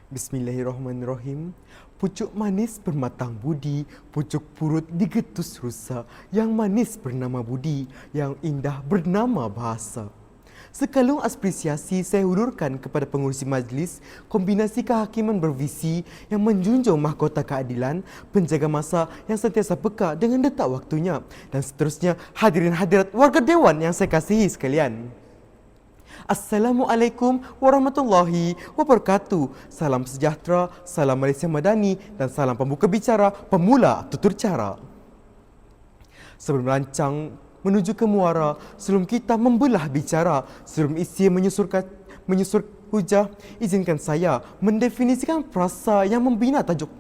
Bismillahirrahmanirrahim. Pucuk manis bermatang budi, pucuk purut digetus rusa. Yang manis bernama budi, yang indah bernama bahasa. Sekalung apresiasi saya hulurkan kepada pengurusi majlis kombinasi kehakiman bervisi yang menjunjung mahkota keadilan, penjaga masa yang sentiasa peka dengan detak waktunya, dan seterusnya hadirin hadirat warga dewan yang saya kasihi sekalian. Assalamualaikum warahmatullahi wabarakatuh. Salam sejahtera, salam Malaysia Madani dan salam pembuka bicara, pemula tutur cara. Sebelum merancang menuju ke muara, sebelum kita membelah bicara, sebelum isi menyusur hujah, izinkan saya mendefinisikan frasa yang membina tajuk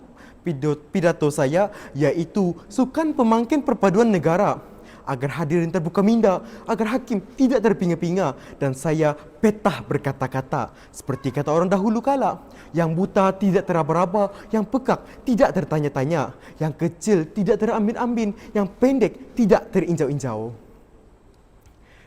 pidato saya, iaitu sukan pemangkin perpaduan negara. Agar hadirin terbuka minda, agar hakim tidak terpinga-pinga dan saya petah berkata-kata. Seperti kata orang dahulu kala, yang buta tidak teraba-raba, yang pekak tidak tertanya-tanya, yang kecil tidak terambin-ambin, yang pendek tidak terinjau-injau.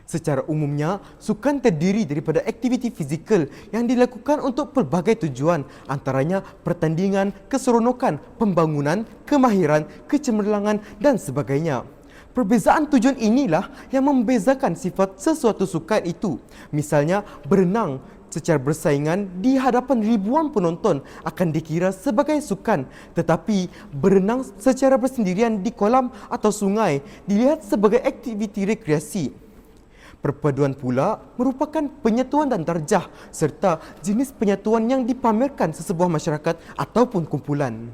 Secara umumnya, sukan terdiri daripada aktiviti fizikal yang dilakukan untuk pelbagai tujuan, antaranya pertandingan, keseronokan, pembangunan, kemahiran, kecemerlangan dan sebagainya. Perbezaan tujuan inilah yang membezakan sifat sesuatu sukan itu. Misalnya, berenang secara bersaingan di hadapan ribuan penonton akan dikira sebagai sukan, tetapi berenang secara bersendirian di kolam atau sungai dilihat sebagai aktiviti rekreasi. Perpaduan pula merupakan penyatuan dan darjah serta jenis penyatuan yang dipamerkan sesebuah masyarakat ataupun kumpulan.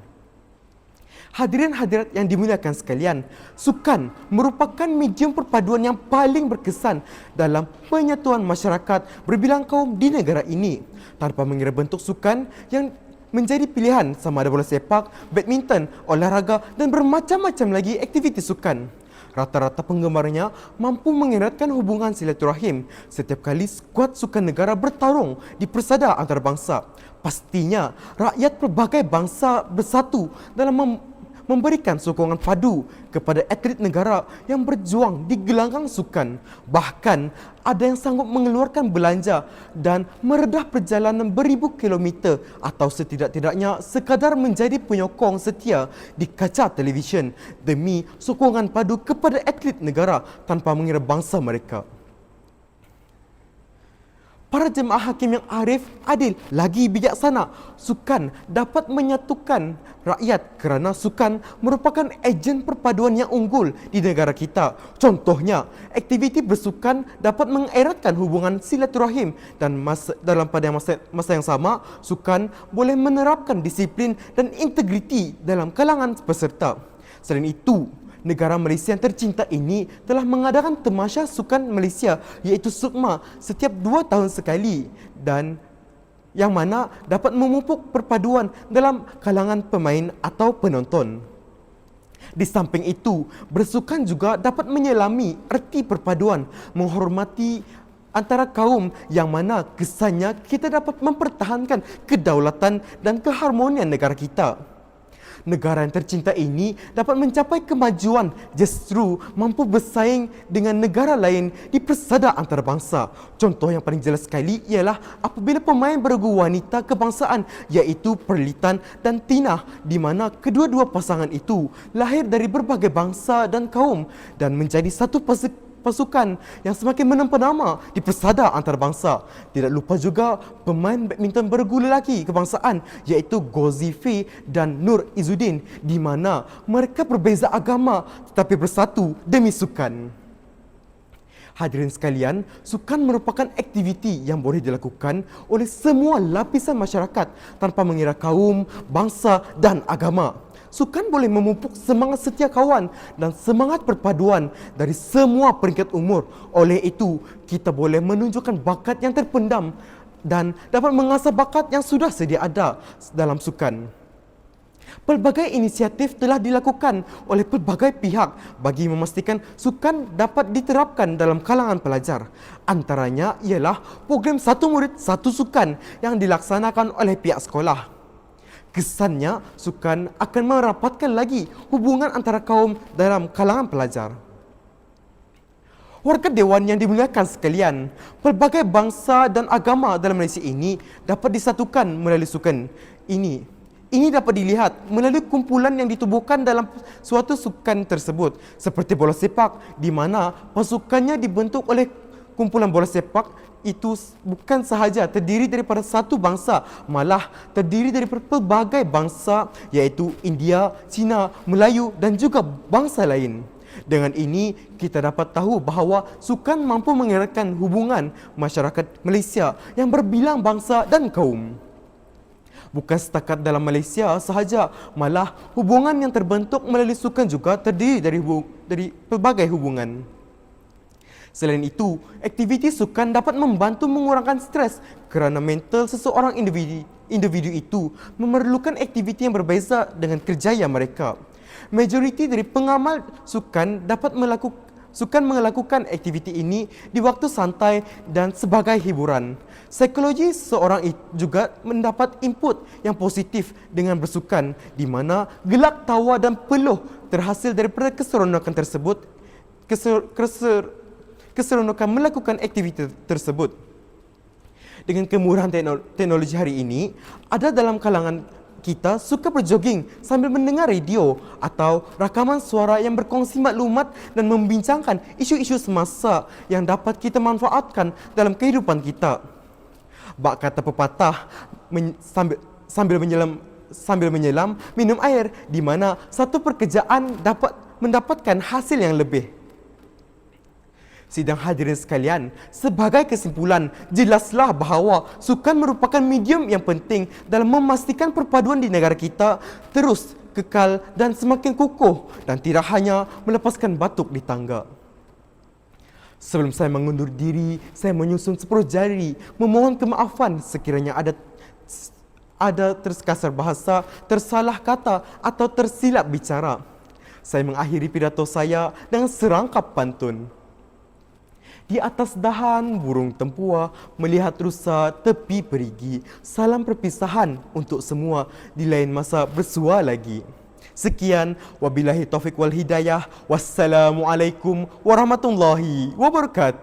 Hadirin hadirat yang dimuliakan sekalian, sukan merupakan medium perpaduan yang paling berkesan dalam penyatuan masyarakat berbilang kaum di negara ini. Tanpa mengira bentuk sukan yang menjadi pilihan sama ada bola sepak, badminton, olahraga dan bermacam-macam lagi aktiviti sukan. Rata-rata penggemarnya mampu mengeratkan hubungan silaturahim setiap kali skuad sukan negara bertarung di persada antarabangsa. Pastinya rakyat pelbagai bangsa bersatu dalam memberikan sokongan padu kepada atlet negara yang berjuang di gelanggang sukan. Bahkan ada yang sanggup mengeluarkan belanja dan meredah perjalanan beribu kilometer atau setidak-tidaknya sekadar menjadi penyokong setia di kaca televisyen demi sokongan padu kepada atlet negara tanpa mengira bangsa mereka. Para jemaah hakim yang arif, adil, lagi bijaksana, sukan dapat menyatukan rakyat kerana sukan merupakan ejen perpaduan yang unggul di negara kita. Contohnya, aktiviti bersukan dapat mengeratkan hubungan silaturahim dan pada masa yang sama, sukan boleh menerapkan disiplin dan integriti dalam kalangan peserta. Selain itu, negara Malaysia yang tercinta ini telah mengadakan Tamasya Sukan Malaysia iaitu SUKMA setiap 2 tahun sekali dan yang mana dapat memupuk perpaduan dalam kalangan pemain atau penonton. Di samping itu, bersukan juga dapat menyelami erti perpaduan, menghormati antara kaum yang mana kesannya kita dapat mempertahankan kedaulatan dan keharmonian negara kita. Negara yang tercinta ini dapat mencapai kemajuan justru mampu bersaing dengan negara lain di persada antarabangsa. Contoh yang paling jelas sekali ialah apabila pemain beregu wanita kebangsaan iaitu Perlitan dan Tina, di mana kedua-dua pasangan itu lahir dari berbagai bangsa dan kaum dan menjadi satu pasukan yang semakin menempah nama di persada antarabangsa. Tidak lupa juga pemain badminton beregu lelaki kebangsaan iaitu Gozifi dan Nur Izzuddin, di mana mereka berbeza agama tetapi bersatu demi sukan. Hadirin sekalian, sukan merupakan aktiviti yang boleh dilakukan oleh semua lapisan masyarakat tanpa mengira kaum, bangsa dan agama. Sukan boleh memupuk semangat setia kawan dan semangat perpaduan dari semua peringkat umur. Oleh itu, kita boleh menunjukkan bakat yang terpendam dan dapat mengasah bakat yang sudah sedia ada dalam sukan. Pelbagai inisiatif telah dilakukan oleh pelbagai pihak bagi memastikan sukan dapat diterapkan dalam kalangan pelajar. Antaranya ialah program Satu Murid Satu Sukan yang dilaksanakan oleh pihak sekolah. Kesannya, sukan akan merapatkan lagi hubungan antara kaum dalam kalangan pelajar. Warga Dewan yang dimuliakan sekalian, pelbagai bangsa dan agama dalam Malaysia ini dapat disatukan melalui sukan ini. Ini dapat dilihat melalui kumpulan yang ditubuhkan dalam suatu sukan tersebut, seperti bola sepak, di mana pasukannya dibentuk oleh kumpulan bola sepak itu bukan sahaja terdiri daripada satu bangsa, malah terdiri daripada pelbagai bangsa, iaitu India, Cina, Melayu dan juga bangsa lain. Dengan ini, kita dapat tahu bahawa sukan mampu mengeratkan hubungan masyarakat Malaysia yang berbilang bangsa dan kaum. Bukan setakat dalam Malaysia sahaja, malah hubungan yang terbentuk melalui sukan juga terdiri dari pelbagai hubungan. Selain itu, aktiviti sukan dapat membantu mengurangkan stres kerana mental seseorang individu itu memerlukan aktiviti yang berbeza dengan kerjaya mereka. Majoriti dari pengamal sukan melakukan aktiviti ini di waktu santai dan sebagai hiburan. Psikologi seseorang juga mendapat input yang positif dengan bersukan, di mana gelak tawa dan peluh terhasil daripada keseronokan tersebut. Keseronokan melakukan aktiviti tersebut. Dengan kemurahan teknologi hari ini, ada dalam kalangan kita suka berjoging sambil mendengar radio atau rakaman suara yang berkongsi maklumat dan membincangkan isu-isu semasa yang dapat kita manfaatkan dalam kehidupan kita. Bak kata pepatah, sambil menyelam, minum air, di mana satu pekerjaan dapat mendapatkan hasil yang lebih. Sidang hadirin sekalian, sebagai kesimpulan, jelaslah bahawa sukan merupakan medium yang penting dalam memastikan perpaduan di negara kita terus kekal dan semakin kukuh dan tidak hanya melepaskan batuk di tangga. Sebelum saya mengundur diri, saya menyusun 10 jari memohon kemaafan sekiranya ada terkasar bahasa, tersalah kata atau tersilap bicara. Saya mengakhiri pidato saya dengan serangkap pantun. Di atas dahan burung tempua melihat rusa tepi perigi. Salam perpisahan untuk semua, di lain masa bersua lagi. Sekian, wabillahi taufik wal hidayah. Wassalamualaikum warahmatullahi wabarakatuh.